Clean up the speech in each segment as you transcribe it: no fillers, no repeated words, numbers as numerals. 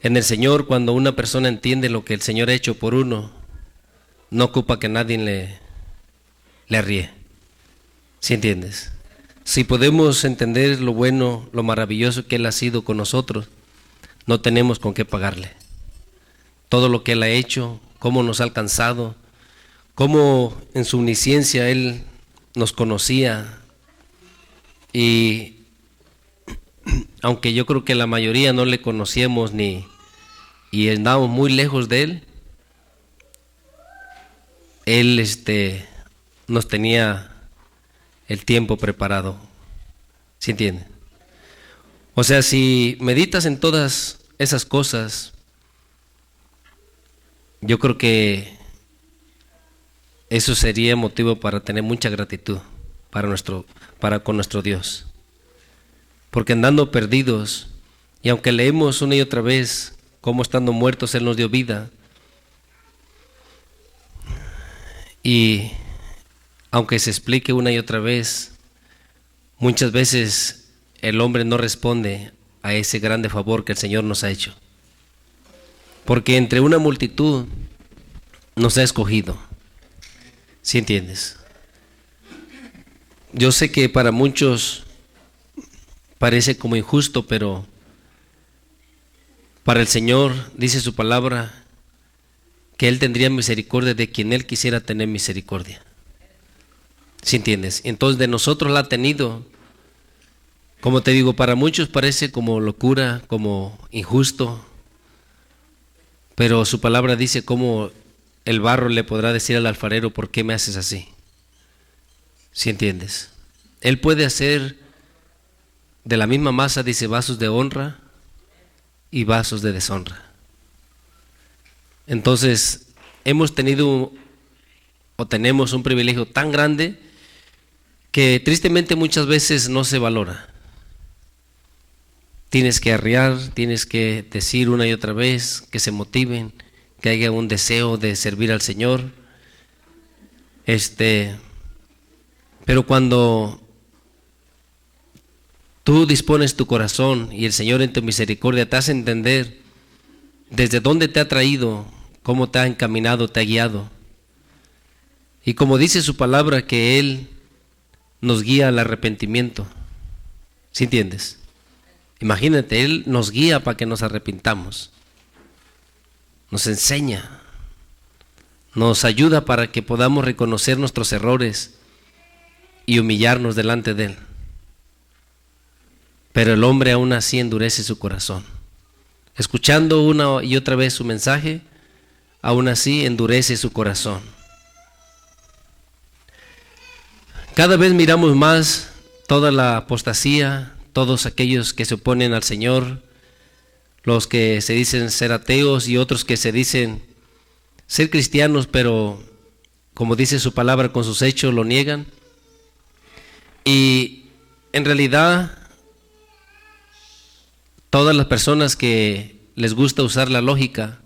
En el Señor, cuando una persona entiende lo que el Señor ha hecho por uno, no ocupa que nadie le arríe. ¿Sí entiendes? Si podemos entender lo bueno, lo maravilloso que Él ha sido con nosotros, no tenemos con qué pagarle. Todo lo que Él ha hecho, cómo nos ha alcanzado, cómo en su omnisciencia Él nos conocía. Y aunque yo creo que la mayoría no le conocíamos y andábamos muy lejos de Él nos tenía el tiempo preparado. ¿Sí entienden? O sea, si meditas en todas esas cosas, yo creo que eso sería motivo para tener mucha gratitud para con nuestro Dios. Porque andando perdidos, y aunque leemos una y otra vez cómo estando muertos Él nos dio vida, y aunque se explique una y otra vez, muchas veces el hombre no responde a ese grande favor que el Señor nos ha hecho. Porque entre una multitud nos ha escogido. ¿Sí entiendes? Yo sé que para muchos parece como injusto, pero para el Señor dice su palabra que Él tendría misericordia de quien Él quisiera tener misericordia. ¿Sí entiendes? Entonces de nosotros la ha tenido. Como te digo, para muchos parece como locura, como injusto, pero su palabra dice cómo el barro le podrá decir al alfarero, ¿por qué me haces así? ¿Sí entiendes? Él puede hacer de la misma masa, dice, vasos de honra y vasos de deshonra. Entonces, hemos tenido o tenemos un privilegio tan grande que tristemente muchas veces no se valora. Tienes que arrear, tienes que decir una y otra vez, que se motiven, que haya un deseo de servir al Señor. Pero cuando tú dispones tu corazón y el Señor en tu misericordia te hace entender desde dónde te ha traído, cómo te ha encaminado, te ha guiado. Y como dice su palabra, que Él nos guía al arrepentimiento. ¿Sí entiendes? Imagínate, Él nos guía para que nos arrepintamos. Nos enseña. Nos ayuda para que podamos reconocer nuestros errores y humillarnos delante de Él. Pero el hombre aún así endurece su corazón. Escuchando una y otra vez su mensaje, aún así endurece su corazón. Cada vez miramos más toda la apostasía, todos aquellos que se oponen al Señor, los que se dicen ser ateos y otros que se dicen ser cristianos, pero como dice su palabra, con sus hechos lo niegan. Y en realidad, todas las personas que les gusta usar la lógica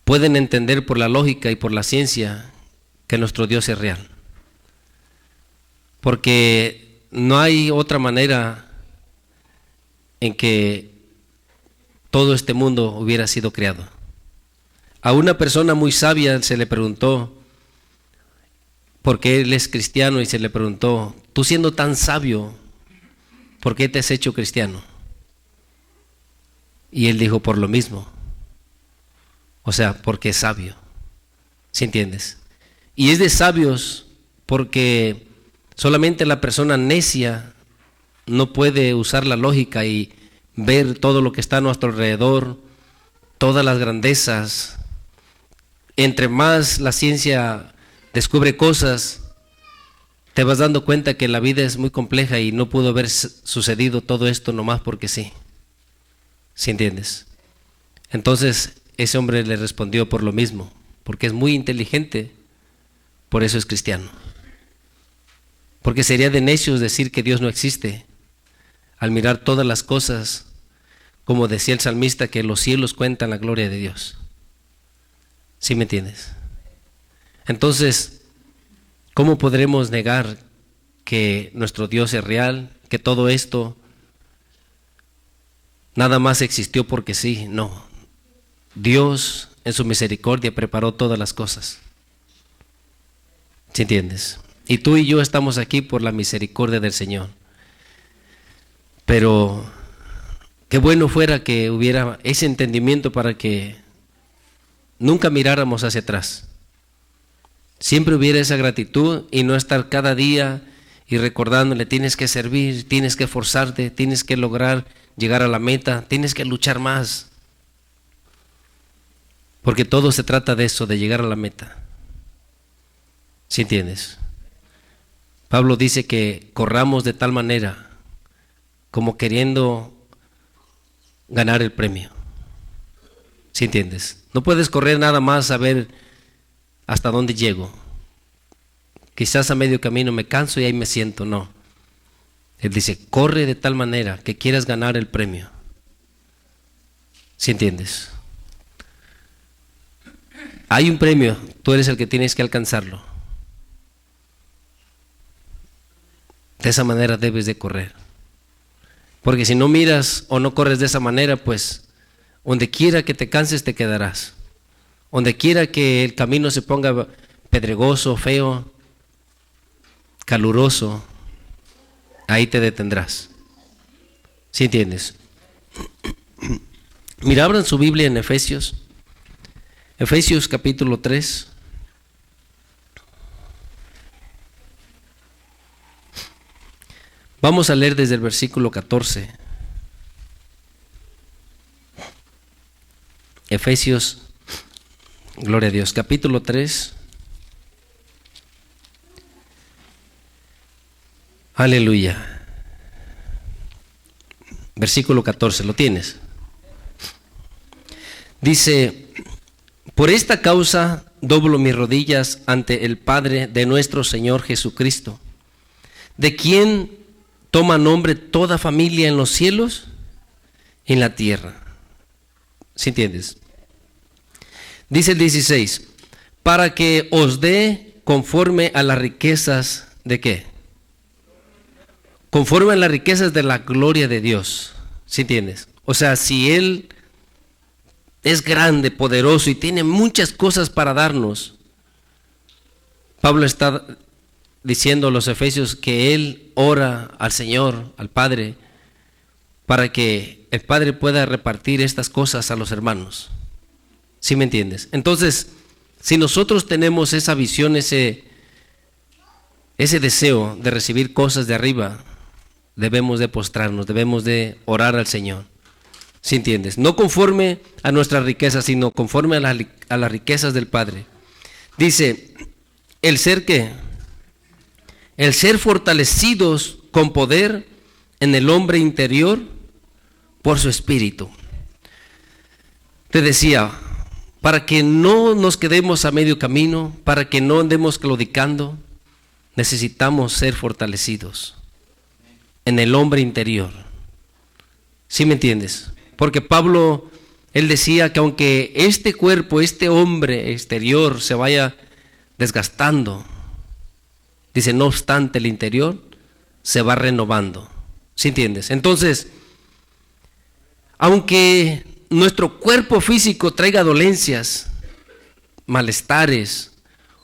pueden entender por la lógica y por la ciencia que nuestro Dios es real. Porque no hay otra manera en que todo este mundo hubiera sido creado. A una persona muy sabia se le preguntó, porque él es cristiano, y se le preguntó, tú siendo tan sabio, ¿por qué te has hecho cristiano? Y él dijo, por lo mismo. O sea, porque es sabio. ¿Sí entiendes? Y es de sabios porque solamente la persona necia no puede usar la lógica y ver todo lo que está a nuestro alrededor, todas las grandezas. Entre más la ciencia descubre cosas, te vas dando cuenta que la vida es muy compleja y no pudo haber sucedido todo esto nomás porque sí. ¿Sí entiendes? Entonces ese hombre le respondió por lo mismo, porque es muy inteligente, por eso es cristiano. Porque sería de necios decir que Dios no existe, al mirar todas las cosas, como decía el salmista, que los cielos cuentan la gloria de Dios. ¿Sí me entiendes? Entonces, ¿cómo podremos negar que nuestro Dios es real, que todo esto nada más existió porque sí, no. Dios en su misericordia preparó todas las cosas. ¿Sí entiendes? Y tú y yo estamos aquí por la misericordia del Señor. Pero qué bueno fuera que hubiera ese entendimiento para que nunca miráramos hacia atrás. Siempre hubiera esa gratitud y no estar cada día y recordándole, tienes que servir, tienes que esforzarte, tienes que lograr llegar a la meta, tienes que luchar más. Porque todo se trata de eso, de llegar a la meta. ¿Sí entiendes? Pablo dice que corramos de tal manera como queriendo ganar el premio. ¿Sí entiendes? No puedes correr nada más a ver hasta dónde llego. Quizás a medio camino me canso y ahí me siento. No. Él dice, corre de tal manera que quieras ganar el premio. ¿Sí entiendes? Hay un premio, tú eres el que tienes que alcanzarlo. De esa manera debes de correr. Porque si no miras o no corres de esa manera, pues donde quiera que te canses te quedarás. Donde quiera que el camino se ponga pedregoso, feo, caluroso, ahí te detendrás. ¿Sí entiendes? Mira, abran su Biblia en Efesios capítulo 3. Vamos a leer desde el versículo 14. Efesios, gloria a Dios, capítulo 3. Aleluya. Versículo 14, ¿lo tienes? Dice, por esta causa doblo mis rodillas ante el Padre de nuestro Señor Jesucristo, de quien toma nombre toda familia en los cielos y en la tierra. ¿Sí entiendes? Dice el 16, para que os dé conforme a las riquezas de ¿qué? Conforme a las riquezas de la gloria de Dios. ¿Sí entiendes? O sea, si Él es grande, poderoso y tiene muchas cosas para darnos, Pablo está diciendo a los efesios que él ora al Señor, al Padre, para que el Padre pueda repartir estas cosas a los hermanos. ¿Sí me entiendes? Entonces, si nosotros tenemos esa visión, ese deseo de recibir cosas de arriba, debemos de postrarnos, debemos de orar al Señor. ¿Sí entiendes? No conforme a nuestras riquezas, sino conforme a las riquezas del Padre. Dice, el ser ¿qué? El ser fortalecidos con poder en el hombre interior por su espíritu. Te decía, para que no nos quedemos a medio camino, para que no andemos claudicando, necesitamos ser fortalecidos en el hombre interior. ¿Sí me entiendes? Porque Pablo, él decía que aunque este cuerpo, este hombre exterior se vaya desgastando, dice, no obstante el interior se va renovando. ¿Sí entiendes? Entonces, aunque nuestro cuerpo físico traiga dolencias, malestares,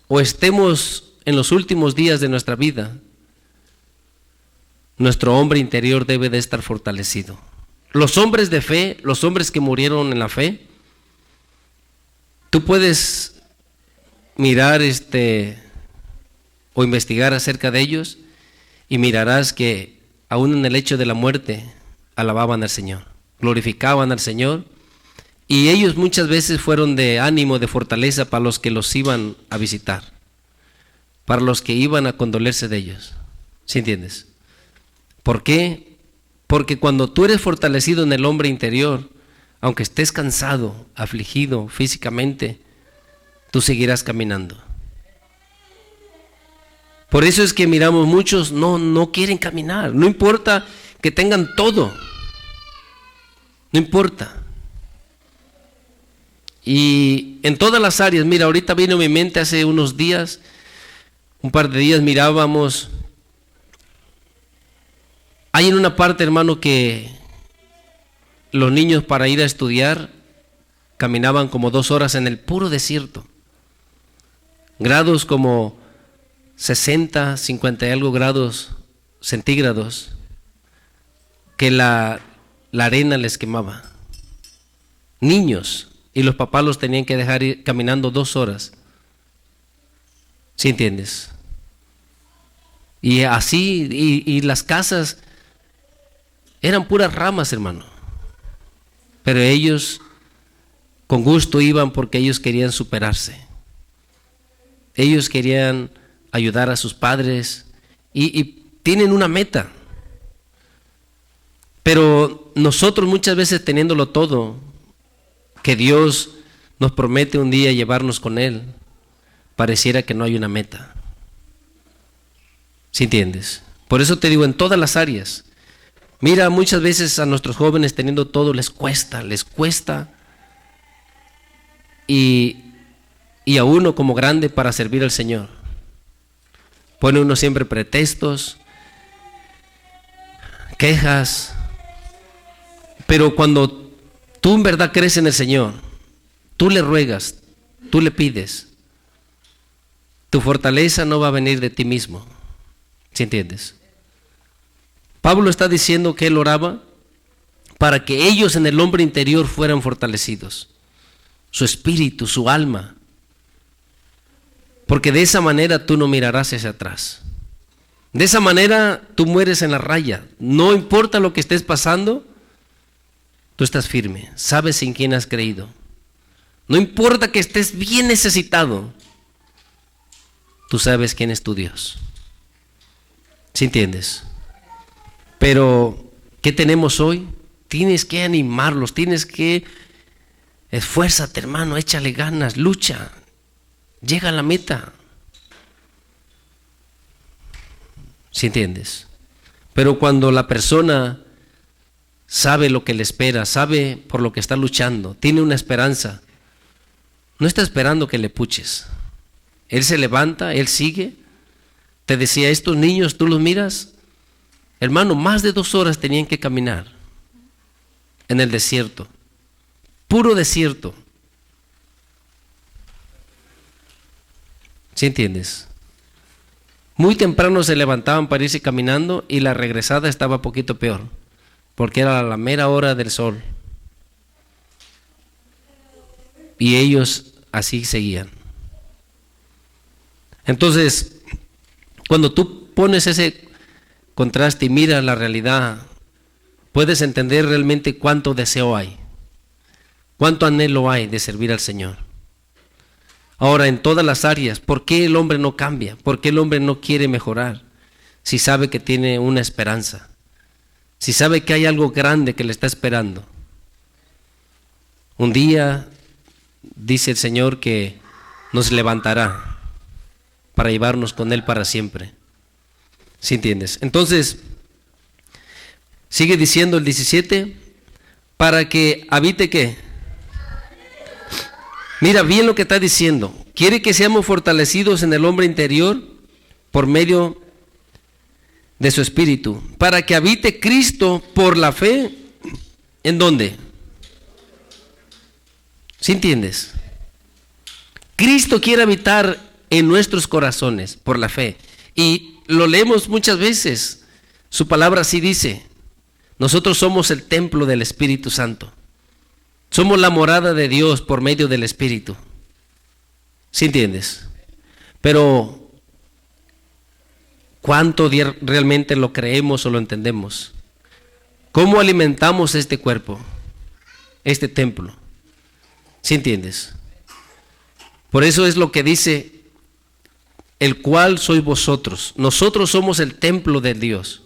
o estemos en los últimos días de nuestra vida, nuestro hombre interior debe de estar fortalecido. Los hombres de fe, los hombres que murieron en la fe, tú puedes mirar o investigar acerca de ellos y mirarás que aún en el hecho de la muerte alababan al Señor, glorificaban al Señor, y ellos muchas veces fueron de ánimo, de fortaleza para los que los iban a visitar, para los que iban a condolerse de ellos. ¿Sí entiendes? ¿Por qué? Porque cuando tú eres fortalecido en el hombre interior, aunque estés cansado, afligido físicamente, tú seguirás caminando. Por eso es que miramos muchos no quieren caminar, no importa que tengan todo, no importa. Y en todas las áreas, mira, ahorita vino a mi mente hace unos días, un par de días mirábamos, hay en una parte, hermano, que los niños para ir a estudiar caminaban como 2 horas en el puro desierto. Grados como 60, 50 y algo grados centígrados, que la arena les quemaba. Niños, y los papás los tenían que dejar ir caminando 2 horas. ¿Sí entiendes? Y así, y las casas eran puras ramas, hermano. Pero ellos con gusto iban porque ellos querían superarse. Ellos querían ayudar a sus padres y tienen una meta. Pero nosotros muchas veces teniéndolo todo, que Dios nos promete un día llevarnos con Él, pareciera que no hay una meta. ¿Sí entiendes? Por eso te digo, en todas las áreas. Mira, muchas veces a nuestros jóvenes teniendo todo les cuesta. Y a uno como grande para servir al Señor. Pone uno siempre pretextos, quejas. Pero cuando tú en verdad crees en el Señor, tú le ruegas, tú le pides, tu fortaleza no va a venir de ti mismo. ¿Sí entiendes? Pablo está diciendo que él oraba para que ellos en el hombre interior fueran fortalecidos, su espíritu, su alma, porque de esa manera tú no mirarás hacia atrás. De esa manera tú mueres en la raya. No importa lo que estés pasando, tú estás firme, sabes en quién has creído. No importa que estés bien necesitado, tú sabes quién es tu Dios. ¿Sí entiendes? Pero, ¿qué tenemos hoy? Tienes que animarlos, tienes que esfuérzate, hermano, échale ganas, lucha, llega a la meta. ¿Sí entiendes? Pero cuando la persona sabe lo que le espera, sabe por lo que está luchando, tiene una esperanza, no está esperando que le puches. Él se levanta, él sigue. Te decía, estos niños, tú los miras, hermano, más de 2 horas tenían que caminar en el desierto, puro desierto. ¿Sí entiendes? Muy temprano se levantaban para irse caminando y la regresada estaba poquito peor, porque era la mera hora del sol. Y ellos así seguían. Entonces, cuando tú pones ese contraste y miras la realidad, puedes entender realmente cuánto deseo hay, cuánto anhelo hay de servir al Señor. Ahora, en todas las áreas, ¿por qué el hombre no cambia? ¿Por qué el hombre no quiere mejorar? Si sabe que tiene una esperanza, si sabe que hay algo grande que le está esperando. Un día, dice el Señor, que nos levantará para llevarnos con Él para siempre. ¿Sí entiendes? Entonces, sigue diciendo el 17, para que habite ¿qué? Mira bien lo que está diciendo. Quiere que seamos fortalecidos en el hombre interior por medio de su espíritu, para que habite Cristo por la fe. ¿En dónde? ¿Sí entiendes? Cristo quiere habitar en nuestros corazones por la fe. Y lo leemos muchas veces. Su palabra así dice. Nosotros somos el templo del Espíritu Santo. Somos la morada de Dios por medio del Espíritu. ¿Sí entiendes? Pero ¿cuánto realmente lo creemos o lo entendemos? ¿Cómo alimentamos este cuerpo, este templo? ¿Sí entiendes? Por eso es lo que dice, el cual sois vosotros. Nosotros somos el templo de Dios.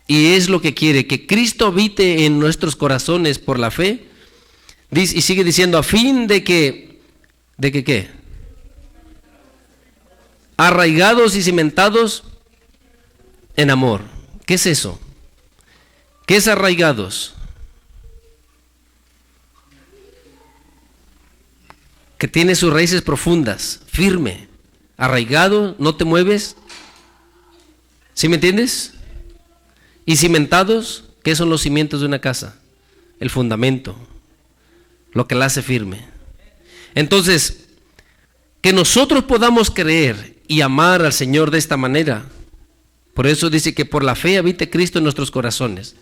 Y es lo que quiere, que Cristo habite en nuestros corazones por la fe. Dice, y sigue diciendo, a fin de que ¿qué? Arraigados y cimentados en amor. ¿Qué es eso? ¿Qué es arraigados? Que tiene sus raíces profundas, firme, arraigado, no te mueves. ¿Sí me entiendes? Y cimentados, ¿Qué son los cimientos de una casa? El fundamento, lo que la hace firme. Entonces, que nosotros podamos creer y amar al Señor de esta manera. Por eso dice que por la fe habite Cristo en nuestros corazones.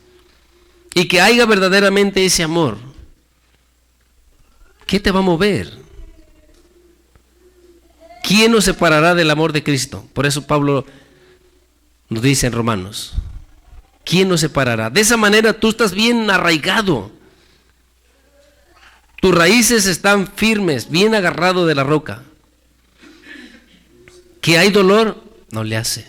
Y que haya verdaderamente ese amor. ¿Qué te va a mover? ¿Quién nos separará del amor de Cristo? Por eso Pablo nos dice en Romanos, ¿quién nos separará? De esa manera tú estás bien arraigado. Tus raíces están firmes, bien agarrado de la roca. ¿Que hay dolor? No le hace.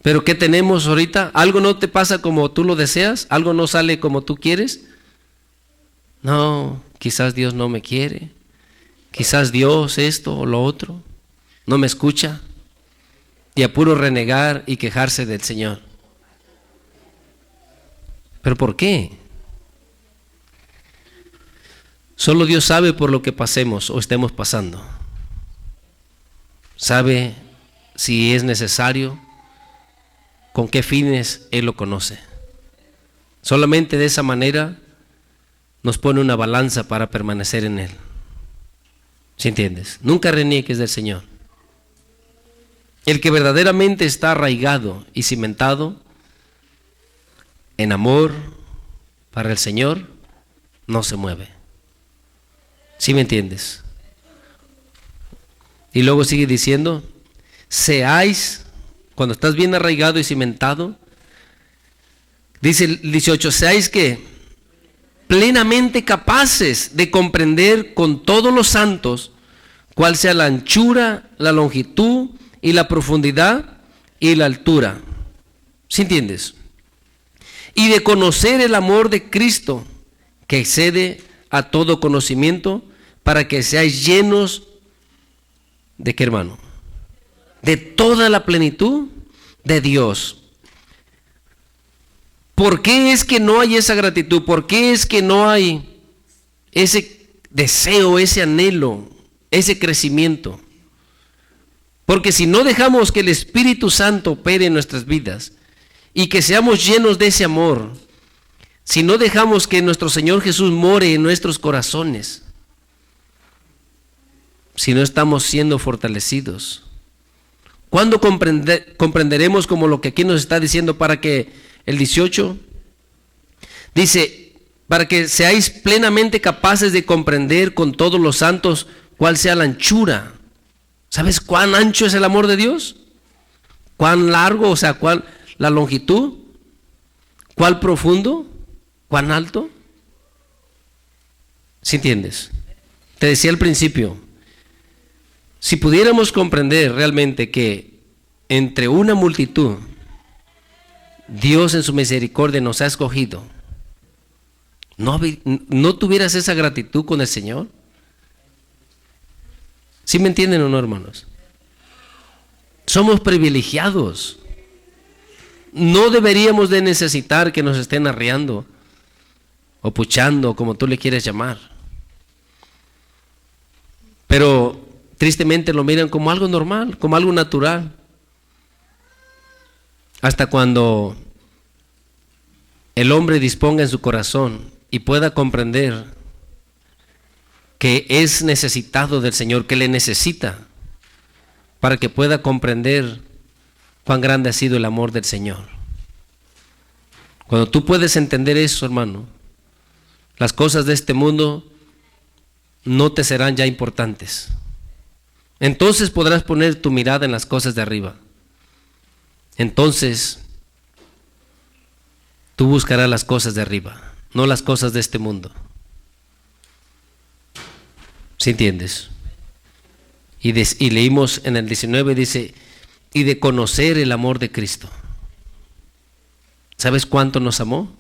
¿Pero qué tenemos ahorita? ¿Algo no te pasa como tú lo deseas? ¿Algo no sale como tú quieres? No, quizás Dios no me quiere. Quizás Dios esto o lo otro. No me escucha. Y a puro renegar y quejarse del Señor. ¿Pero por qué? Solo Dios sabe por lo que pasemos o estemos pasando. Sabe si es necesario, con qué fines Él lo conoce. Solamente de esa manera nos pone una balanza para permanecer en Él. ¿Sí entiendes? Nunca reniegues del Señor. El que verdaderamente está arraigado y cimentado en amor para el Señor, no se mueve. ¿Sí me entiendes? Y luego sigue diciendo, seáis, cuando estás bien arraigado y cimentado, dice el 18, seáis que plenamente capaces de comprender con todos los santos cuál sea la anchura, la longitud y la profundidad y la altura. ¿Sí entiendes? Y de conocer el amor de Cristo que excede a todo conocimiento, para que seáis llenos ¿de qué, hermano? De toda la plenitud de Dios. ¿Por qué es que no hay esa gratitud? ¿Por qué es que no hay ese deseo, ese anhelo, ese crecimiento? Porque si no dejamos que el Espíritu Santo opere en nuestras vidas y que seamos llenos de ese amor, si no dejamos que nuestro Señor Jesús more en nuestros corazones, si no estamos siendo fortalecidos, ¿cuándo comprenderemos como lo que aquí nos está diciendo para que el 18 dice, para que seáis plenamente capaces de comprender con todos los santos cuál sea la anchura? ¿Sabes cuán ancho es el amor de Dios? ¿Cuán largo, o sea, cuál la longitud? ¿Cuál profundo? ¿Cuán alto? ¿Sí entiendes? Te decía al principio, si pudiéramos comprender realmente que entre una multitud, Dios en su misericordia nos ha escogido, ¿no tuvieras esa gratitud con el Señor? ¿Sí me entienden o no, hermanos? Somos privilegiados. No deberíamos de necesitar que nos estén arreando o puchando, como tú le quieres llamar. Pero tristemente lo miran como algo normal, como algo natural. Hasta cuando el hombre disponga en su corazón y pueda comprender que es necesitado del Señor, que le necesita, para que pueda comprender cuán grande ha sido el amor del Señor. Cuando tú puedes entender eso, hermano, las cosas de este mundo no te serán ya importantes. Entonces podrás poner tu mirada en las cosas de arriba. Entonces tú buscarás las cosas de arriba, no las cosas de este mundo. ¿Sí entiendes? Y leímos en el 19, dice, y de conocer el amor de Cristo. ¿Sabes cuánto nos amó?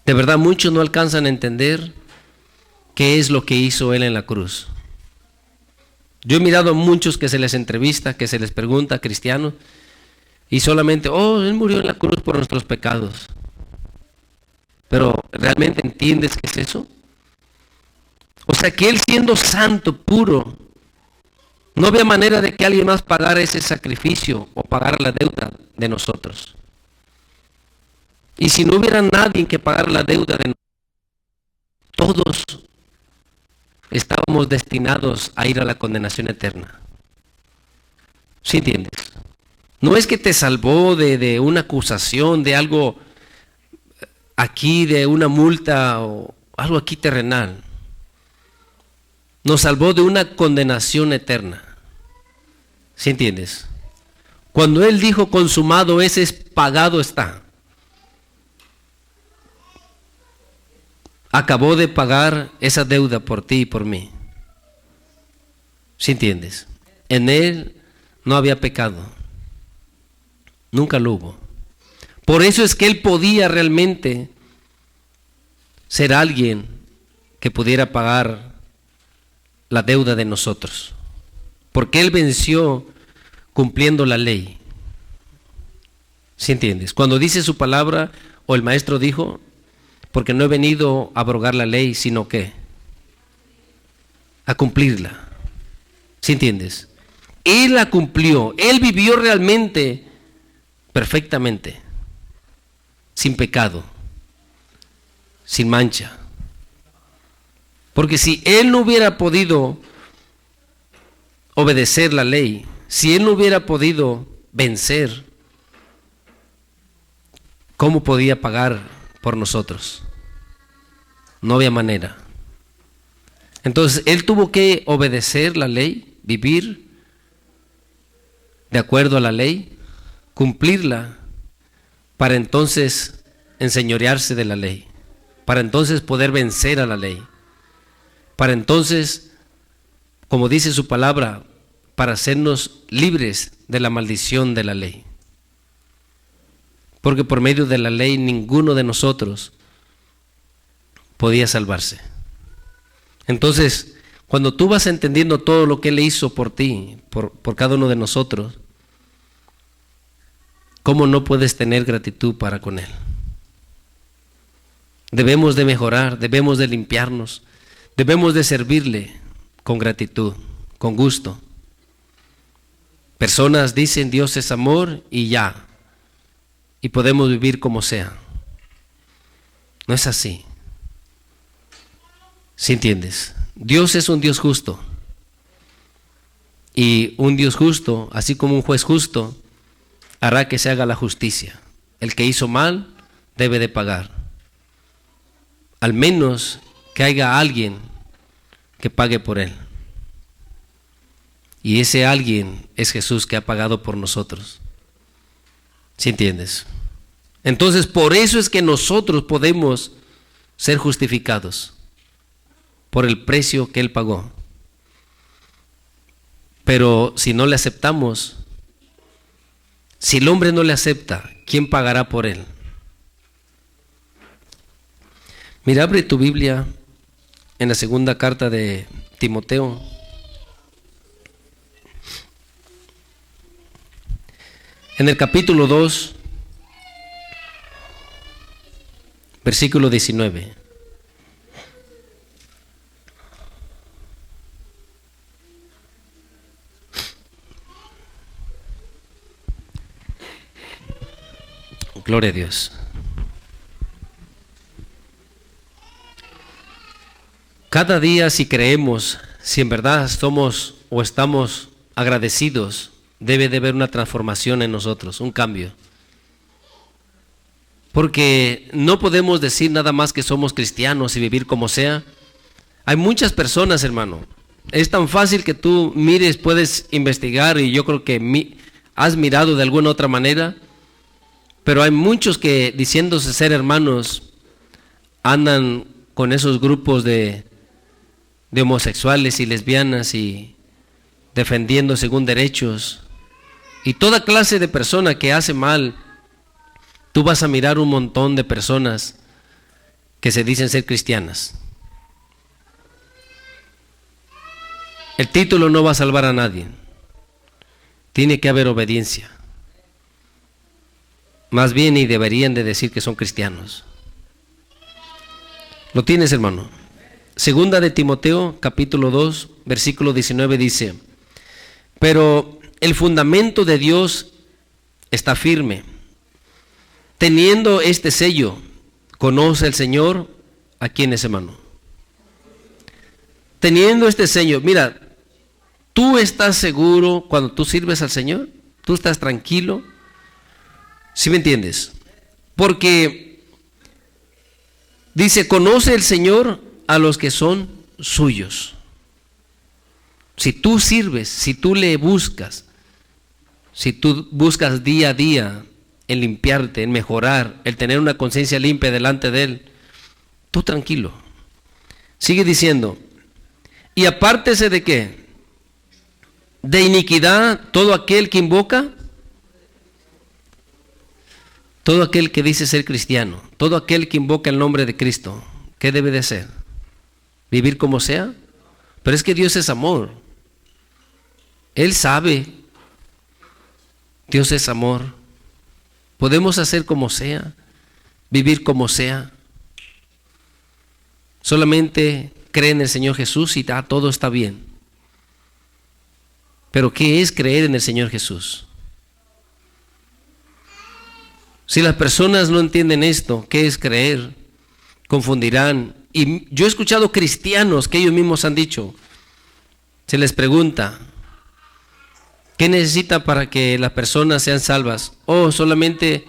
De verdad muchos no alcanzan a entender qué es lo que hizo Él en la cruz. Yo he mirado a muchos que se les entrevista, que se les pregunta, cristianos, y solamente, Él murió en la cruz por nuestros pecados. Pero ¿realmente entiendes qué es eso? O sea, que Él siendo santo, puro, no había manera de que alguien más pagara ese sacrificio o pagara la deuda de nosotros. Y si no hubiera nadie que pagara la deuda de nosotros, todos estábamos destinados a ir a la condenación eterna. ¿Sí entiendes? No es que te salvó de una acusación, de algo aquí, de una multa o algo aquí terrenal. Nos salvó de una condenación eterna. ¿Sí entiendes? Cuando Él dijo consumado es pagado está. Acabó de pagar esa deuda por ti y por mí. ¿Sí entiendes? En Él no había pecado. Nunca lo hubo. Por eso es que Él podía realmente ser alguien que pudiera pagar la deuda de nosotros. Porque Él venció cumpliendo la ley. ¿Sí entiendes? Cuando dice su palabra, o el maestro dijo, porque no he venido a abrogar la ley, sino que a cumplirla. ¿Sí entiendes? Él la cumplió, Él vivió realmente perfectamente, sin pecado, sin mancha. Porque si Él no hubiera podido obedecer la ley, si Él no hubiera podido vencer, ¿cómo podía pagar por nosotros? No había manera. Entonces Él tuvo que obedecer la ley, vivir de acuerdo a la ley, cumplirla, para entonces enseñorearse de la ley, para entonces poder vencer a la ley, para entonces, como dice su palabra, para hacernos libres de la maldición de la ley. Porque por medio de la ley ninguno de nosotros podía salvarse. Entonces, cuando tú vas entendiendo todo lo que Él hizo por ti, por cada uno de nosotros, ¿cómo no puedes tener gratitud para con Él? Debemos de mejorar, debemos de limpiarnos, debemos de servirle con gratitud, con gusto. Personas dicen Dios es amor y ya, y podemos vivir como sea. No es así. ¿Sí entiendes? Dios es un Dios justo. Y un Dios justo, así como un juez justo, hará que se haga la justicia. El que hizo mal debe de pagar. Al menos que haya alguien que pague por él. Y ese alguien es Jesús, que ha pagado por nosotros. ¿Sí entiendes? Entonces, por eso es que nosotros podemos ser justificados por el precio que Él pagó. Pero si no le aceptamos, si el hombre no le acepta, ¿quién pagará por él? Mira, abre tu Biblia en la segunda carta de Timoteo. En el capítulo 2, versículo 19. Gloria a Dios. Cada día, si creemos, si en verdad somos o estamos agradecidos, debe de haber una transformación en nosotros, un cambio. Porque no podemos decir nada más que somos cristianos y vivir como sea. Hay muchas personas, hermano. Es tan fácil que tú mires, puedes investigar, y yo creo que has mirado de alguna otra manera. Pero hay muchos que, diciéndose ser hermanos, andan con esos grupos de homosexuales y lesbianas y defendiendo según derechos. Y toda clase de persona que hace mal. Tú vas a mirar un montón de personas que se dicen ser cristianas. El título no va a salvar a nadie. Tiene que haber obediencia. Más bien, y deberían de decir que son cristianos. ¿Lo tienes, hermano? Segunda de Timoteo, capítulo 2, versículo 19 dice: pero el fundamento de Dios está firme, Teniendo este sello, ¿conoce el Señor a quién es, hermano? Teniendo este sello, mira, ¿tú estás seguro cuando tú sirves al Señor? ¿Tú estás tranquilo? ¿Sí me entiendes? Porque dice, conoce el Señor a los que son suyos. Si tú sirves, si tú le buscas, si tú buscas día a día en limpiarte, en mejorar, el tener una conciencia limpia delante de Él, tú tranquilo. Sigue diciendo, y apártese de qué, de iniquidad todo aquel que invoca, todo aquel que dice ser cristiano, todo aquel que invoca el nombre de Cristo, ¿qué debe de hacer? ¿Vivir como sea? Pero es que Dios es amor. Él sabe. Dios es amor. Podemos hacer como sea, vivir como sea. Solamente cree en el Señor Jesús y todo está bien. Pero ¿qué es creer en el Señor Jesús? Si las personas no entienden esto, ¿qué es creer? Confundirán. Y yo he escuchado cristianos que ellos mismos han dicho, se les pregunta, ¿qué necesita para que las personas sean salvas? Oh, solamente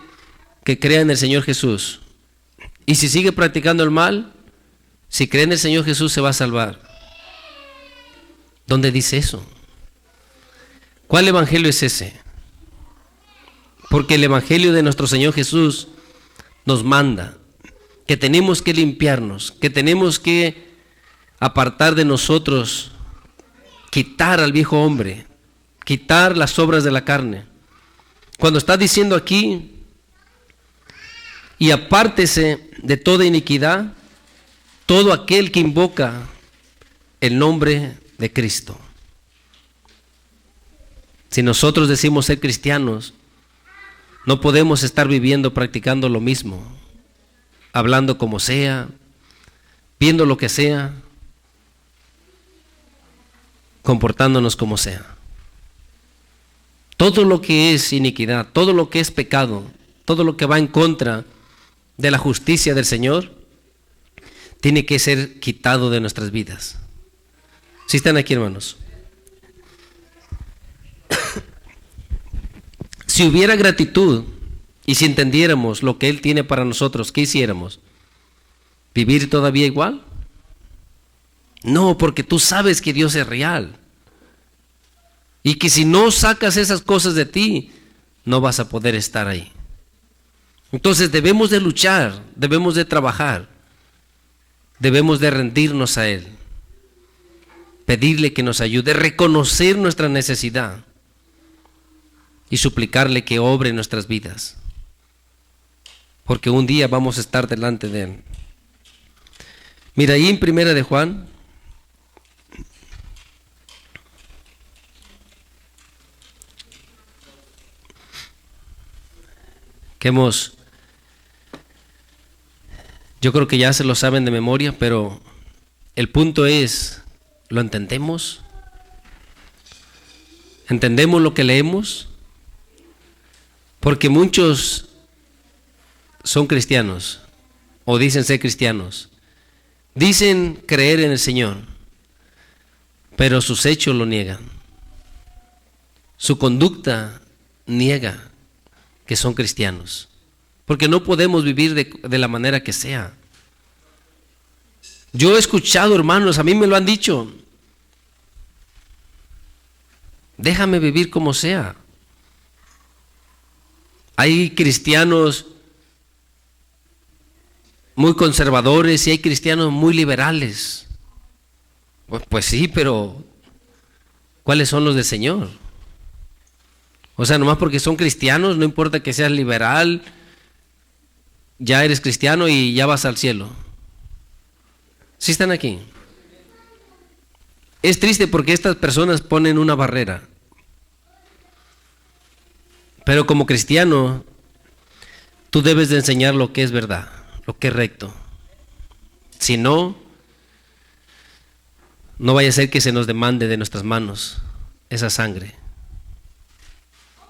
que crean en el Señor Jesús. Y si sigue practicando el mal, si cree en el Señor Jesús se va a salvar. ¿Dónde dice eso? ¿Cuál evangelio es ese? Porque el evangelio de nuestro Señor Jesús nos manda que tenemos que limpiarnos, que tenemos que apartar de nosotros, quitar al viejo hombre, quitar las obras de la carne. Cuando está diciendo aquí, y apártese de toda iniquidad, todo aquel que invoca el nombre de Cristo. Si nosotros decimos ser cristianos, no podemos estar viviendo, practicando lo mismo, hablando como sea, viendo lo que sea, comportándonos como sea. Todo lo que es iniquidad, todo lo que es pecado, todo lo que va en contra de la justicia del Señor, tiene que ser quitado de nuestras vidas. ¿Sí están aquí, hermanos? Si hubiera gratitud y si entendiéramos lo que Él tiene para nosotros, ¿qué hiciéramos? ¿Vivir todavía igual? No, porque tú sabes que Dios es real. Y que si no sacas esas cosas de ti, no vas a poder estar ahí. Entonces debemos de luchar, debemos de trabajar, debemos de rendirnos a Él, pedirle que nos ayude, reconocer nuestra necesidad y suplicarle que obre en nuestras vidas, porque un día vamos a estar delante de Él. Mira, ahí en Primera de Juan, yo creo que ya se lo saben de memoria, pero el punto es, ¿lo entendemos? ¿Entendemos lo que leemos? Porque muchos son cristianos o dicen ser cristianos, dicen creer en el Señor, pero sus hechos lo niegan. Su conducta niega que son cristianos, porque no podemos vivir de la manera que sea. Yo he escuchado, hermanos, a mí me lo han dicho, déjame vivir como sea. Hay cristianos muy conservadores y hay cristianos muy liberales. Pues sí, pero ¿cuáles son los del Señor? O sea, nomás porque son cristianos, no importa que seas liberal, ya eres cristiano y ya vas al cielo. ¿Sí están aquí? Es triste porque estas personas ponen una barrera. Pero como cristiano, tú debes de enseñar lo que es verdad, lo que es recto. Si no, no vaya a ser que se nos demande de nuestras manos esa sangre.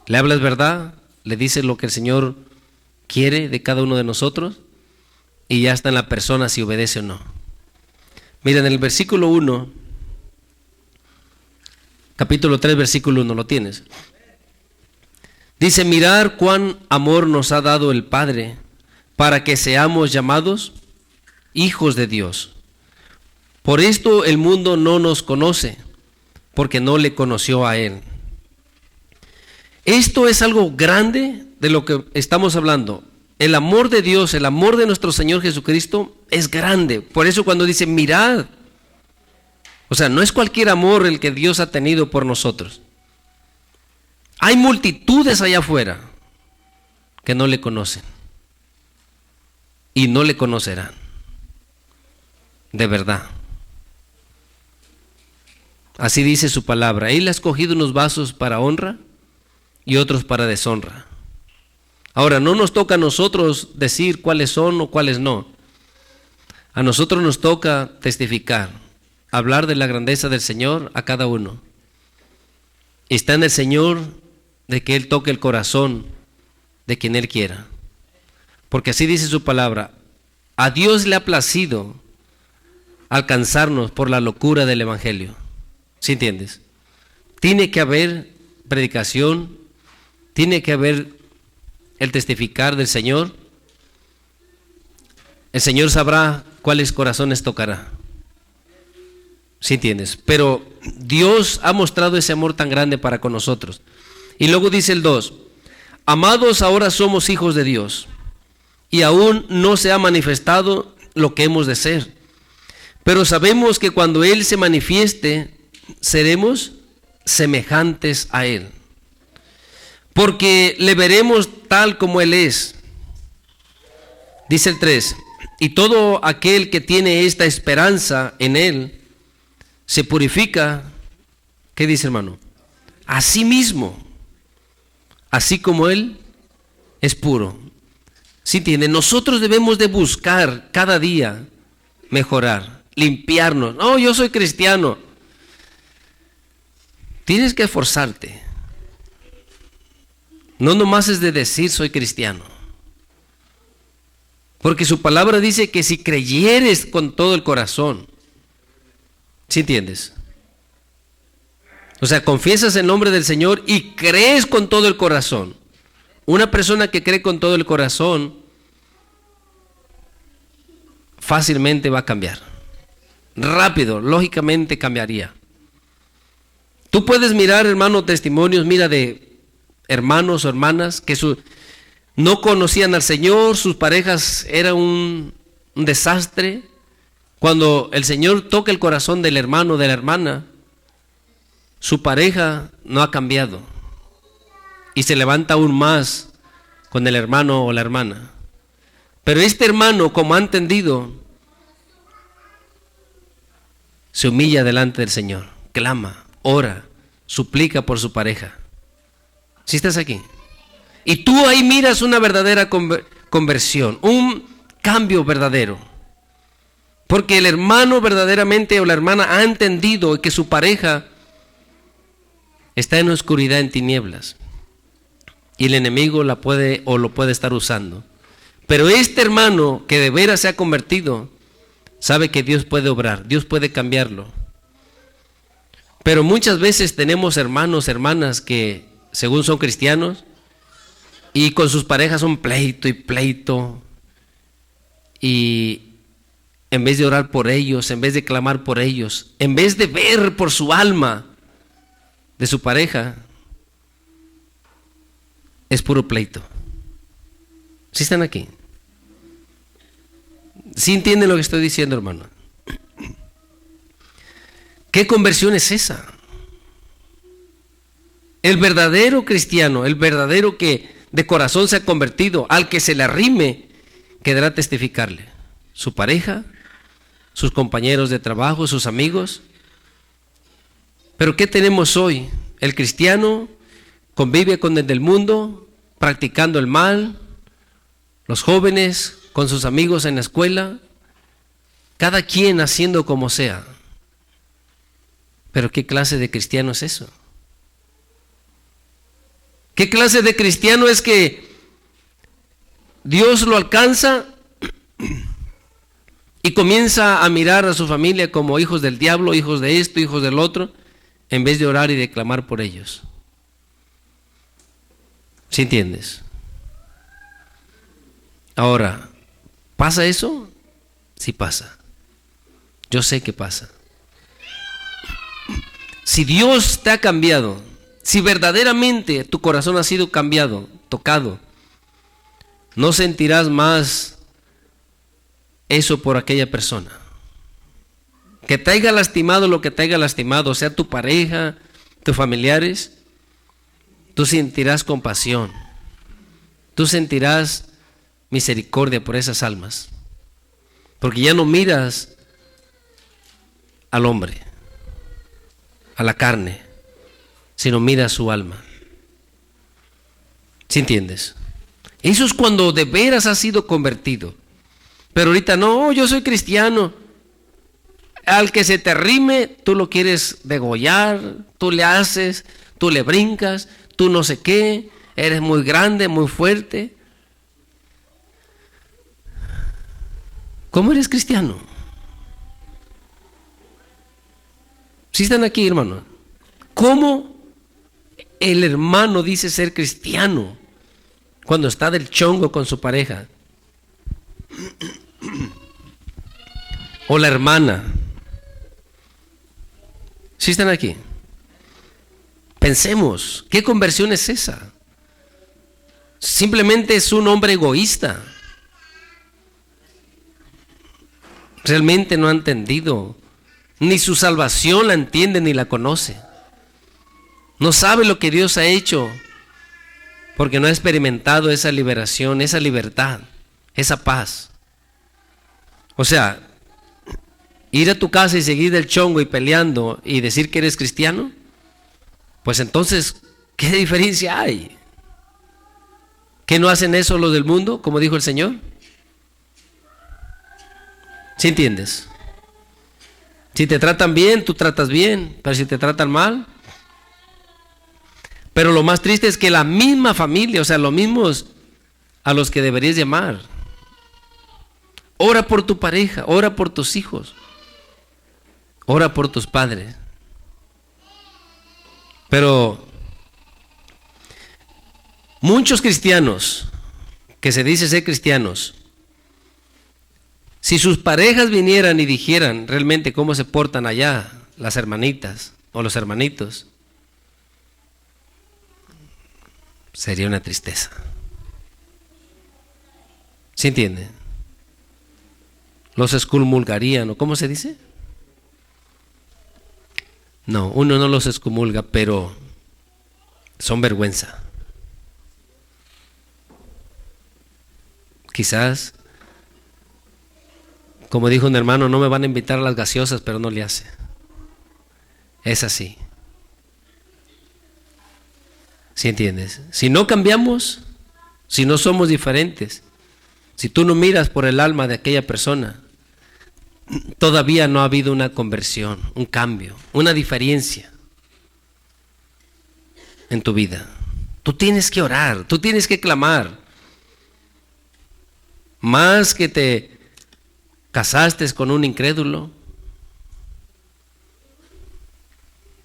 Le hablas verdad, le dices lo que el Señor quiere de cada uno de nosotros y ya está en la persona si obedece o no. Mira, en el versículo 1, capítulo 3, versículo 1, ¿lo tienes? Dice, mirad cuán amor nos ha dado el Padre para que seamos llamados hijos de Dios. Por esto el mundo no nos conoce, porque no le conoció a Él. Esto es algo grande de lo que estamos hablando. El amor de Dios, el amor de nuestro Señor Jesucristo es grande. Por eso cuando dice mirad, o sea, no es cualquier amor el que Dios ha tenido por nosotros. Hay multitudes allá afuera que no le conocen y no le conocerán. De verdad. Así dice su palabra. Él ha escogido unos vasos para honra y otros para deshonra. Ahora, no nos toca a nosotros decir cuáles son o cuáles no. A nosotros nos toca testificar, hablar de la grandeza del Señor a cada uno. Está en el Señor de que Él toque el corazón de quien Él quiera. Porque así dice su palabra. A Dios le ha placido alcanzarnos por la locura del Evangelio. ¿Sí entiendes? Tiene que haber predicación, tiene que haber el testificar del Señor. El Señor sabrá cuáles corazones tocará. ¿Sí entiendes? Pero Dios ha mostrado ese amor tan grande para con nosotros. Y luego dice el 2, amados, ahora somos hijos de Dios, y aún no se ha manifestado lo que hemos de ser. Pero sabemos que cuando Él se manifieste, seremos semejantes a Él, porque le veremos tal como Él es. Dice el 3, y todo aquel que tiene esta esperanza en Él, se purifica, ¿qué dice, hermano? A sí mismo, así como Él es puro. ¿Sí entiende? Nosotros debemos de buscar cada día mejorar, limpiarnos. No, yo soy cristiano. Tienes que esforzarte. No nomás es de decir soy cristiano. Porque su palabra dice que si creyeres con todo el corazón, ¿sí entiendes? O sea, confiesas el nombre del Señor y crees con todo el corazón. Una persona que cree con todo el corazón fácilmente va a cambiar. Rápido, lógicamente cambiaría. Tú puedes mirar, hermano, testimonios, mira, de hermanos o hermanas que no conocían al Señor, sus parejas eran un desastre. Cuando el Señor toca el corazón del hermano o de la hermana, su pareja no ha cambiado y se levanta aún más con el hermano o la hermana. Pero este hermano, como ha entendido, se humilla delante del Señor, clama, ora, suplica por su pareja. ¿Sí estás aquí? Y tú ahí miras una verdadera conversión, un cambio verdadero. Porque el hermano verdaderamente o la hermana ha entendido que su pareja está en oscuridad, en tinieblas, y el enemigo la puede o lo puede estar usando. Pero este hermano que de veras se ha convertido sabe que Dios puede obrar, Dios puede cambiarlo. Pero muchas veces tenemos hermanos, hermanas que según son cristianos y con sus parejas son pleito y pleito, y en vez de orar por ellos, en vez de clamar por ellos, en vez de ver por su alma de su pareja, es puro pleito. ¿Sí están aquí? ¿Sí entienden lo que estoy diciendo, hermano? ¿Qué conversión es esa? El verdadero cristiano, el verdadero que de corazón se ha convertido, al que se le arrime, quedará a testificarle. Su pareja, sus compañeros de trabajo, sus amigos. Pero ¿qué tenemos hoy? El cristiano convive con el del mundo, practicando el mal, los jóvenes con sus amigos en la escuela, cada quien haciendo como sea. Pero ¿qué clase de cristiano es eso? ¿Qué clase de cristiano es que Dios lo alcanza y comienza a mirar a su familia como hijos del diablo, hijos de esto, hijos del otro, en vez de orar y de clamar por ellos. ¿Sí entiendes? Ahora, ¿pasa eso? Sí pasa. Yo sé que pasa. Si Dios te ha cambiado, si verdaderamente tu corazón ha sido cambiado, tocado, no sentirás más eso por aquella persona. Que te haya lastimado lo que te haya lastimado, sea tu pareja, tus familiares, tú sentirás compasión, tú sentirás misericordia por esas almas, porque ya no miras al hombre, a la carne, sino miras su alma. ¿Sí entiendes? Eso es cuando de veras has sido convertido. Pero ahorita no, yo soy cristiano. Al que se te rime, tú lo quieres degollar, tú le haces, tú le brincas, tú no sé qué, eres muy grande, muy fuerte. ¿Cómo eres cristiano? ¿Sí están aquí, hermano? ¿Cómo el hermano dice ser cristiano cuando está del chongo con su pareja? O la hermana. ¿Sí están aquí? Pensemos, ¿qué conversión es esa? Simplemente es un hombre egoísta. Realmente no ha entendido, ni su salvación la entiende ni la conoce. No sabe lo que Dios ha hecho, porque no ha experimentado esa liberación, esa libertad, esa paz. O sea, ir a tu casa y seguir del chongo y peleando y decir que eres cristiano, pues entonces, ¿qué diferencia hay? ¿Que no hacen eso los del mundo, como dijo el Señor? ¿Sí entiendes? Si te tratan bien, tú tratas bien, pero si te tratan mal. Pero lo más triste es que la misma familia, o sea, los mismos a los que deberías llamar. Ora por tu pareja, ora por tus hijos, ora por tus padres. Pero muchos cristianos que se dicen ser cristianos, si sus parejas vinieran y dijeran realmente cómo se portan allá las hermanitas o los hermanitos, sería una tristeza. ¿Sí entienden? Los excomulgarían, ¿o cómo se dice? No, uno no los excomulga, pero son vergüenza. Quizás, como dijo un hermano, no me van a invitar a las gaseosas, pero no le hace. Es así. ¿Sí entiendes? Si no cambiamos, si no somos diferentes, si tú no miras por el alma de aquella persona, todavía no ha habido una conversión, un cambio, una diferencia en tu vida. Tú tienes que orar, tú tienes que clamar. Más que te casaste con un incrédulo,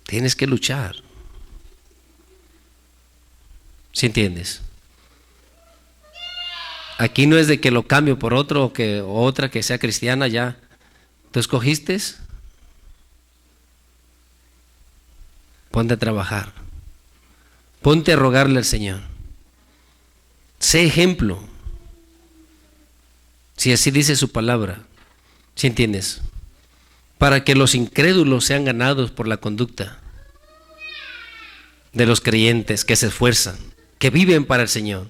tienes que luchar. ¿Sí entiendes? Aquí no es de que lo cambio por otro o otra que sea cristiana ya. ¿Tú escogiste? Ponte a trabajar. Ponte a rogarle al Señor. Sé ejemplo. Si así dice su palabra. ¿Sí entiendes? Para que los incrédulos sean ganados por la conducta de los creyentes que se esfuerzan, que viven para el Señor.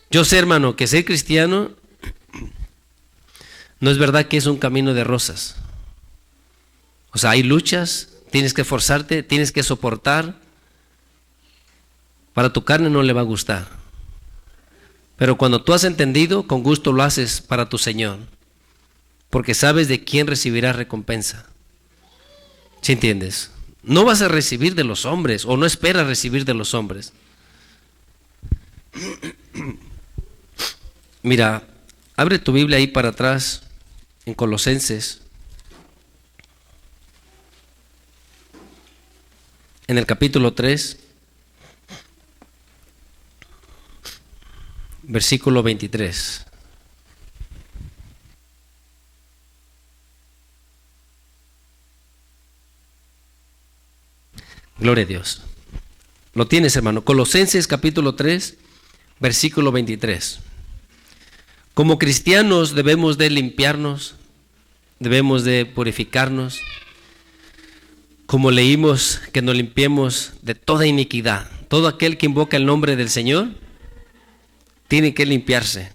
Yo sé, hermano, que ser cristiano no es verdad que es un camino de rosas. O sea, hay luchas, tienes que esforzarte, tienes que soportar. Para tu carne no le va a gustar. Pero cuando tú has entendido, con gusto lo haces para tu Señor. Porque sabes de quién recibirás recompensa. ¿Sí entiendes? No vas a recibir de los hombres, o no esperas recibir de los hombres. Mira, abre tu Biblia ahí para atrás, en Colosenses, en el capítulo 3, versículo 23. Gloria a Dios. Lo tienes, hermano. Colosenses capítulo 3, versículo 23. Como cristianos debemos de limpiarnos, debemos de purificarnos, como leímos, que nos limpiemos de toda iniquidad. Todo aquel que invoca el nombre del Señor tiene que limpiarse.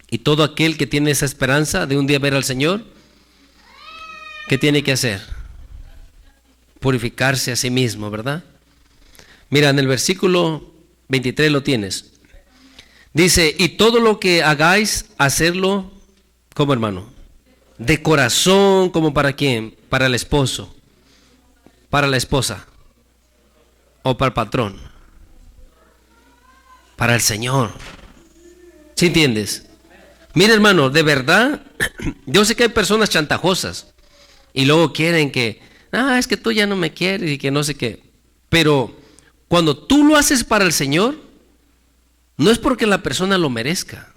Y todo aquel que tiene esa esperanza de un día ver al Señor, ¿qué tiene que hacer? Purificarse a sí mismo, ¿verdad? Mira, en el versículo 23 lo tienes. Dice, y todo lo que hagáis, hacerlo, ¿cómo, hermano? De corazón, ¿como para quién? Para el esposo, para la esposa, o para el patrón, para el Señor. ¿Sí entiendes? Mira, hermano, de verdad, yo sé que hay personas chantajosas y luego quieren que, es que tú ya no me quieres y que no sé qué. Pero cuando tú lo haces para el Señor, no es porque la persona lo merezca.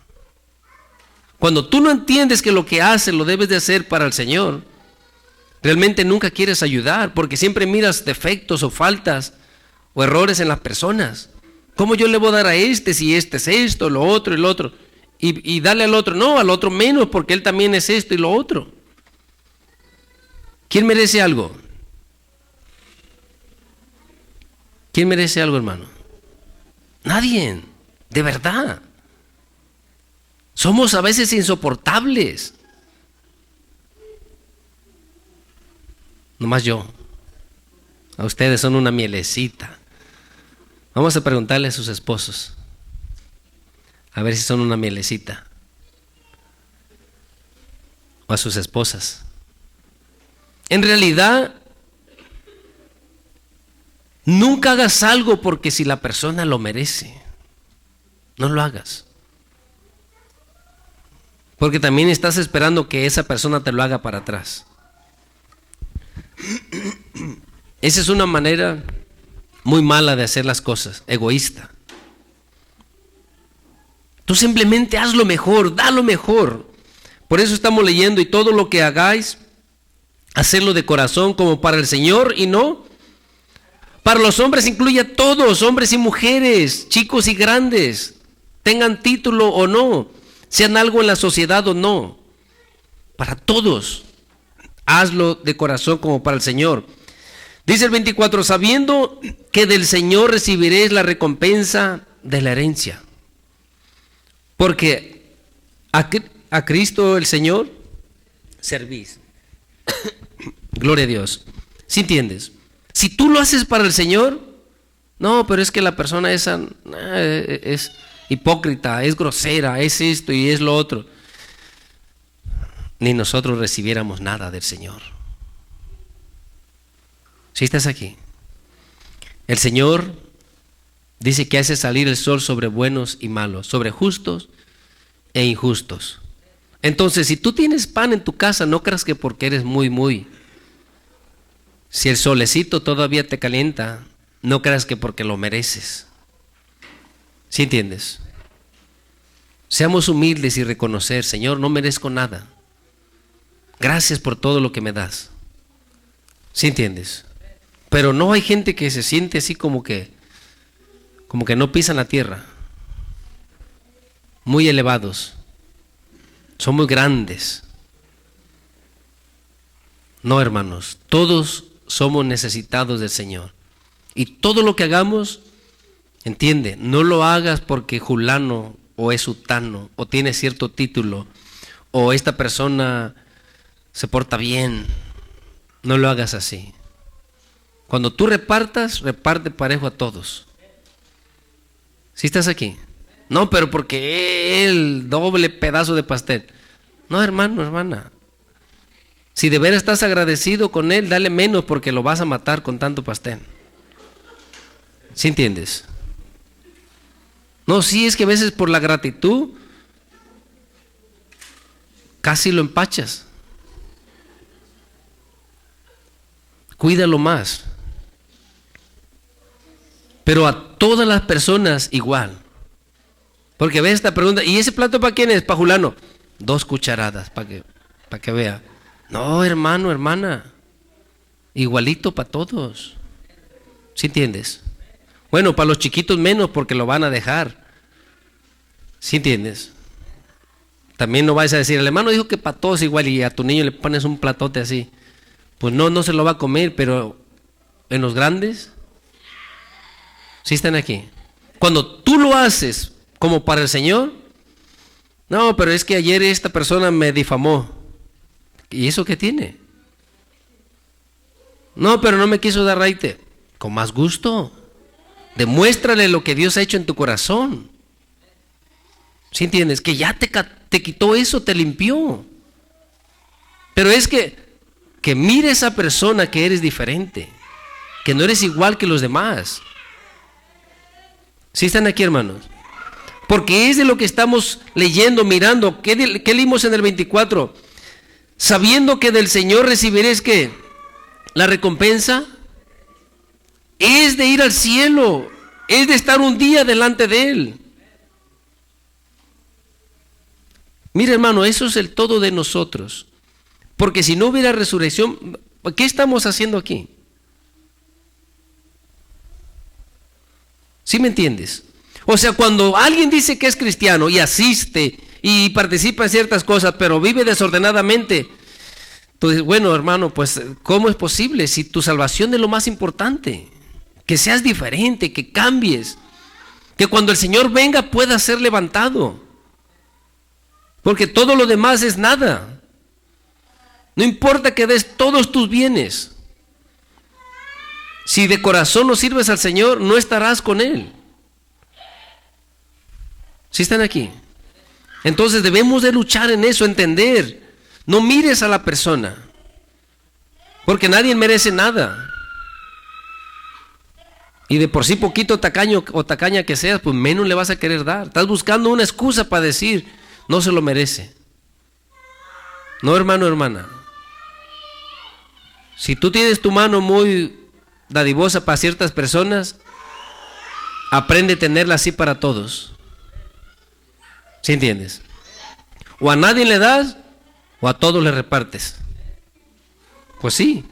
Cuando tú no entiendes que lo que haces lo debes de hacer para el Señor, realmente nunca quieres ayudar, porque siempre miras defectos o faltas o errores en las personas. ¿Cómo yo le voy a dar a este si este es esto, lo otro y lo otro? Y darle al otro, no, al otro menos, porque él también es esto y lo otro. ¿Quién merece algo? ¿Quién merece algo, hermano? Nadie, de verdad. Somos a veces insoportables. Nomás yo. A ustedes son una mielecita. Vamos a preguntarle a sus esposos, a ver si son una mielecita. O a sus esposas. En realidad, nunca hagas algo porque si la persona lo merece. No lo hagas. Porque también estás esperando que esa persona te lo haga para atrás. Esa es una manera muy mala de hacer las cosas, egoísta. Tú simplemente haz lo mejor, da lo mejor. Por eso estamos leyendo, y todo lo que hagáis, hacerlo de corazón como para el Señor y no para los hombres. Incluye a todos, hombres y mujeres, chicos y grandes, tengan título o no, sean algo en la sociedad o no. Para todos, hazlo de corazón como para el Señor. Dice el 24, sabiendo que del Señor recibiréis la recompensa de la herencia. Porque a Cristo el Señor servís. Gloria a Dios. ¿Sí entiendes? Si tú lo haces para el Señor, no, pero es que la persona esa es hipócrita, es grosera, es esto y es lo otro. Ni nosotros recibiéramos nada del Señor. Si estás aquí, el Señor dice que hace salir el sol sobre buenos y malos, sobre justos e injustos. Entonces, si tú tienes pan en tu casa, no creas que porque eres muy, si el solecito todavía te calienta, no creas que porque lo mereces. ¿Sí entiendes? Seamos humildes y reconocer, Señor, no merezco nada. Gracias por todo lo que me das. ¿Sí entiendes? Pero no, hay gente que se siente así como que no pisan la tierra. Muy elevados. Son muy grandes. No, hermanos, todos somos necesitados del Señor. Y todo lo que hagamos, entiende, no lo hagas porque fulano o es sutano o tiene cierto título o esta persona se porta bien. No lo hagas así. Cuando tú repartas, reparte parejo a todos. ¿Sí estás aquí? No, pero porque el doble pedazo de pastel. No, hermano, hermana. Si de veras estás agradecido con él, dale menos porque lo vas a matar con tanto pastel. ¿Sí entiendes? No, sí, es que a veces por la gratitud casi lo empachas. Cuídalo más. Pero a todas las personas igual. Porque ve esta pregunta, ¿y ese plato para quién es? Para Julano. 2 cucharadas, para que vea. No, hermano, hermana. Igualito para todos. ¿Sí entiendes? Bueno, para los chiquitos menos porque lo van a dejar. ¿Sí entiendes? También no vais a decir, el hermano dijo que para todos igual y a tu niño le pones un platote así. Pues no se lo va a comer, pero en los grandes, sí están aquí. Cuando tú lo haces como para el Señor, no, pero es que ayer esta persona me difamó. ¿Y eso qué tiene? No, pero no me quiso dar raite. Con más gusto. Demuéstrale lo que Dios ha hecho en tu corazón. ¿Sí entiendes? Que ya te quitó eso, te limpió. Pero es que mire a esa persona que eres diferente, que no eres igual que los demás. ¿Sí están aquí, hermanos? Porque es de lo que estamos leyendo, mirando. ¿Qué leímos en el 24? Sabiendo que del Señor recibiréis ¿qué? La recompensa. Es de ir al cielo, es de estar un día delante de Él. Mira, hermano, eso es el todo de nosotros. Porque si no hubiera resurrección, ¿qué estamos haciendo aquí? ¿Sí me entiendes? O sea, cuando alguien dice que es cristiano y asiste y participa en ciertas cosas, pero vive desordenadamente, entonces, bueno, hermano, pues, ¿cómo es posible si tu salvación es lo más importante? Que seas diferente, que cambies, que cuando el Señor venga pueda ser levantado, porque todo lo demás es nada. No importa que des todos tus bienes, si de corazón no sirves al Señor, no estarás con Él. ¿Sí están aquí? Entonces debemos de luchar en eso, entender. No mires a la persona, porque nadie merece nada. Y de por sí poquito tacaño o tacaña que seas, pues menos le vas a querer dar. Estás buscando una excusa para decir, no se lo merece. No, hermano, hermana. Si tú tienes tu mano muy dadivosa para ciertas personas, aprende a tenerla así para todos. ¿Sí entiendes? O a nadie le das, o a todos le repartes. Pues sí.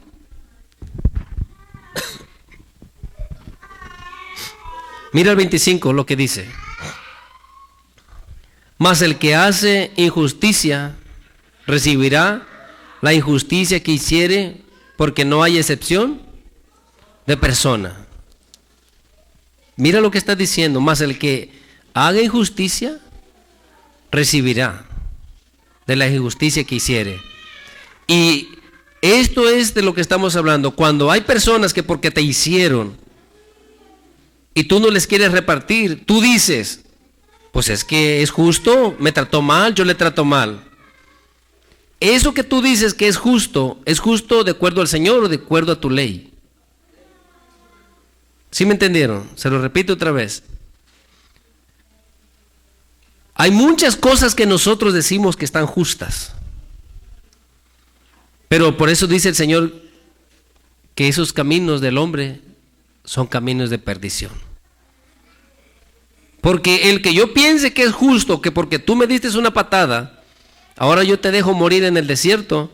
Mira el 25 lo que dice. Mas el que hace injusticia recibirá la injusticia que hiciere, porque no hay excepción de persona. Mira lo que está diciendo. Mas el que haga injusticia recibirá de la injusticia que hiciere. Y esto es de lo que estamos hablando. Cuando hay personas que porque te hicieron y tú no les quieres repartir, tú dices, pues es que es justo, me trató mal, yo le trato mal. Eso que tú dices que es justo de acuerdo al Señor o de acuerdo a tu ley. ¿Sí me entendieron? Se lo repito otra vez. Hay muchas cosas que nosotros decimos que están justas. Pero por eso dice el Señor que esos caminos del hombre son caminos de perdición. Porque el que yo piense que es justo, que porque tú me diste una patada, ahora yo te dejo morir en el desierto,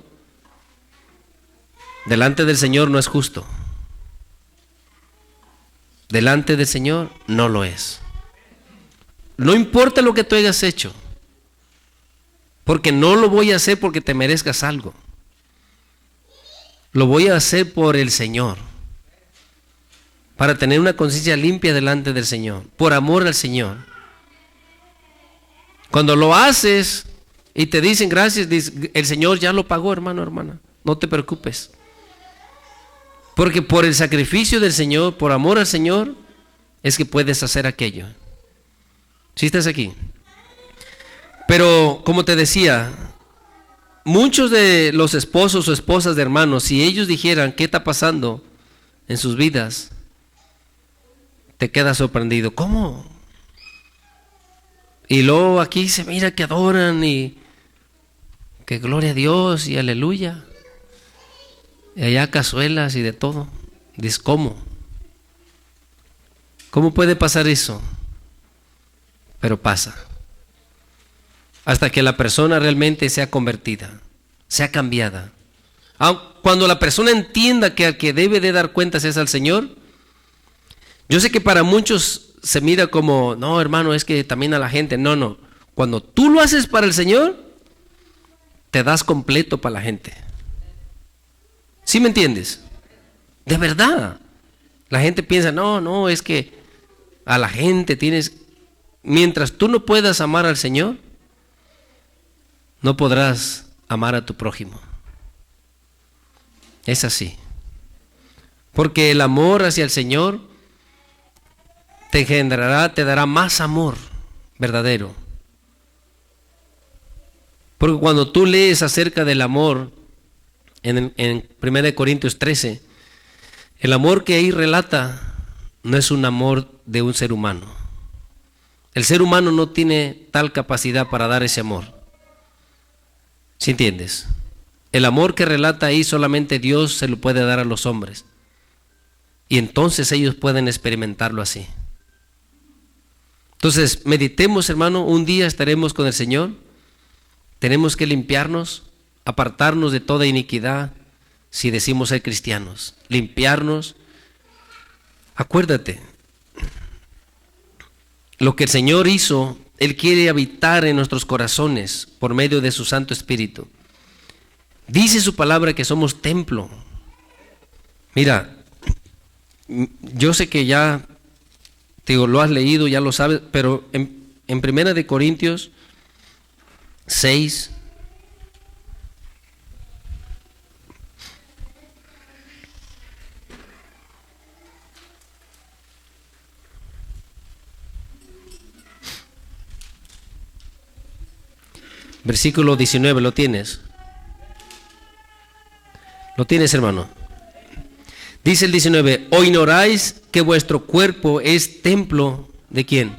delante del Señor no es justo. Delante del Señor no lo es. No importa lo que tú hayas hecho, porque no lo voy a hacer porque te merezcas algo. Lo voy a hacer por el Señor, para tener una conciencia limpia delante del Señor, por amor al Señor. Cuando lo haces y te dicen gracias, el Señor ya lo pagó, hermano, hermana, no te preocupes. Porque por el sacrificio del Señor, por amor al Señor, es que puedes hacer aquello. ¿Sí estás aquí? Pero como te decía, muchos de los esposos o esposas de hermanos, si ellos dijeran qué está pasando en sus vidas, te quedas sorprendido. ¿Cómo? Y luego aquí se mira que adoran y que gloria a Dios y aleluya. Y allá cazuelas y de todo. Dices, ¿cómo? ¿Cómo puede pasar eso? Pero pasa. Hasta que la persona realmente sea convertida, sea cambiada. Cuando la persona entienda que al que debe de dar cuentas es al Señor. Yo sé que para muchos se mira como, no hermano, es que también a la gente. No. Cuando tú lo haces para el Señor, te das completo para la gente. ¿Sí me entiendes? De verdad. La gente piensa, no, es que a la gente tienes... Mientras tú no puedas amar al Señor, no podrás amar a tu prójimo. Es así. Porque el amor hacia el Señor te generará, te dará más amor verdadero. Porque cuando tú lees acerca del amor en 1 Corintios 13, el amor que ahí relata no es un amor de un ser humano. El ser humano no tiene tal capacidad para dar ese amor. ¿Sí entiendes? El amor que relata ahí solamente Dios se lo puede dar a los hombres. Y entonces ellos pueden experimentarlo así. Entonces, meditemos, hermano, un día estaremos con el Señor. Tenemos que limpiarnos, apartarnos de toda iniquidad si decimos ser cristianos. Limpiarnos. Acuérdate, lo que el Señor hizo, Él quiere habitar en nuestros corazones por medio de su Santo Espíritu. Dice su palabra que somos templo. Mira, yo sé que ya lo has leído, ya lo sabes, pero en 1 Corintios 6, versículo 19, ¿lo tienes? ¿Lo tienes, hermano? Dice el 19, ¿o ignoráis que vuestro cuerpo es templo de quién?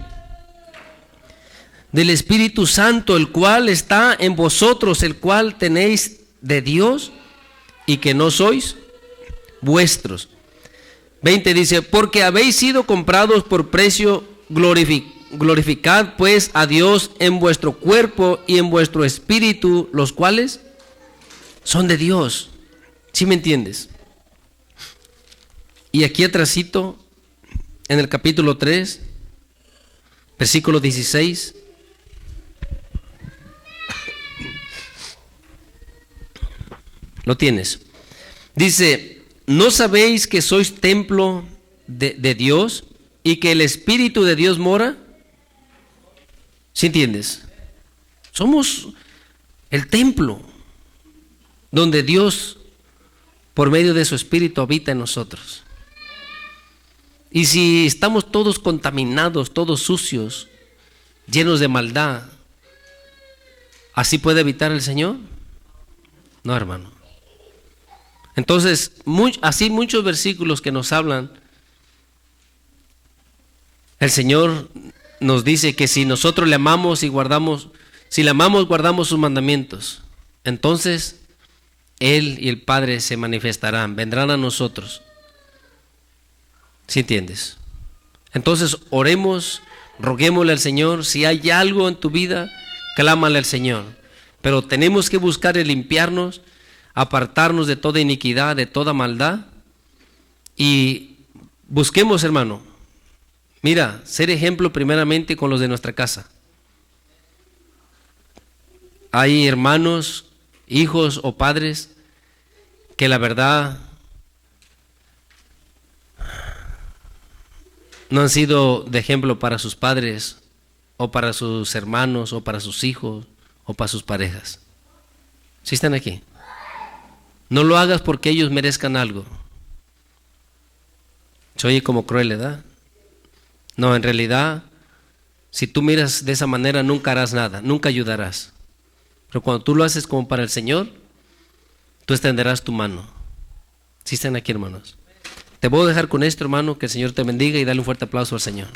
Del Espíritu Santo, el cual está en vosotros, el cual tenéis de Dios y que no sois vuestros. 20 dice, porque habéis sido comprados por precio, glorificad pues a Dios en vuestro cuerpo y en vuestro espíritu, los cuales son de Dios. ¿Sí me entiendes? Y aquí atrásito, en el capítulo 3, versículo 16, lo tienes. Dice, ¿no sabéis que sois templo de Dios y que el Espíritu de Dios mora? ¿Sí entiendes? Somos el templo donde Dios, por medio de su Espíritu, habita en nosotros. Y si estamos todos contaminados, todos sucios, llenos de maldad, ¿así puede habitar el Señor? No, hermano. Entonces, así muchos versículos que nos hablan, el Señor nos dice que si nosotros le amamos y guardamos, si le amamos, guardamos sus mandamientos, entonces Él y el Padre se manifestarán, vendrán a nosotros. ¿Sí entiendes? Entonces oremos, roguémosle al Señor. Si hay algo en tu vida, clámale al Señor. Pero tenemos que buscar el limpiarnos, apartarnos de toda iniquidad, de toda maldad. Y busquemos, hermano, mira, ser ejemplo primeramente con los de nuestra casa. Hay hermanos, hijos o padres que la verdad no han sido de ejemplo para sus padres o para sus hermanos o para sus hijos o para sus parejas. ¿Sí están aquí? No lo hagas porque ellos merezcan algo. Se oye como cruel, ¿verdad? No, en realidad, si tú miras de esa manera, nunca harás nada, nunca ayudarás. Pero cuando tú lo haces como para el Señor, tú extenderás tu mano. ¿Sí están aquí, hermanos? Te voy a dejar con esto, hermano, que el Señor te bendiga y dale un fuerte aplauso al Señor.